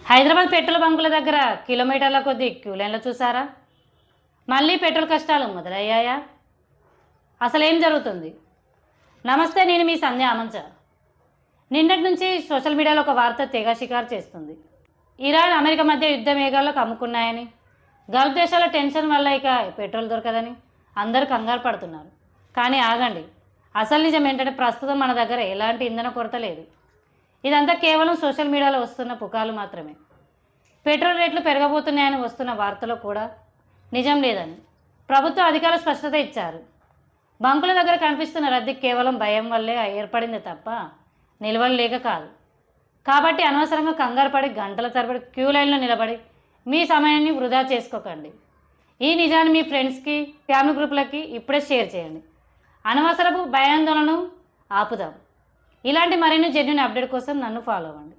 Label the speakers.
Speaker 1: Hyderabad petrol బంకుల దగ్గర కిలోమీటర్ల కొద్దీ క్యూ లైన్లు చూసారా? మళ్ళీ పెట్రోల్ కష్టాలు మొదలయ్యాయా? అసలేం జరుగుతుంది? నమస్తే, నేను మీ సంధ్య ఆమంచ. నిన్నటి నుంచి సోషల్ మీడియాలో ఒక వార్త తెగ షికారు చేస్తుంది. ఇరాన్ అమెరికా మధ్య యుద్ధ మేఘాల్లోకి అమ్ముకున్నాయని, గల్ఫ్ దేశాల టెన్షన్ వల్ల ఇక పెట్రోల్ దొరకదని అందరూ కంగారు పడుతున్నారు. కానీ ఆగండి, అసలు నిజం ఏంటంటే ప్రస్తుతం మన దగ్గర ఎలాంటి ఇంధన కొరత లేదు. ఇదంతా కేవలం సోషల్ మీడియాలో వస్తున్న పుకార్లు మాత్రమే. పెట్రోల్ రేట్లు పెరగబోతున్నాయని వస్తున్న వార్తలో కూడా నిజం లేదని ప్రభుత్వ అధికారులు స్పష్టత ఇచ్చారు. బంకుల దగ్గర కనిపిస్తున్న రద్దీ కేవలం భయం వల్లే ఏర్పడింది తప్ప నిల్వలు లేక కాదు. కాబట్టి అనవసరంగా కంగారు పడి గంటల తరబడి క్యూ లైన్లో నిలబడి మీ సమయాన్ని వృధా చేసుకోకండి. ఈ నిజాన్ని మీ ఫ్రెండ్స్కి, ఫ్యామిలీ గ్రూపులకి ఇప్పుడే షేర్ చేయండి. అనవసరపు భయాందోళనను ఆపుదాం. ఇలాంటి మరిన్ని జెన్యూన్ అప్డేట్ కోసం నన్ను ఫాలో అవ్వండి.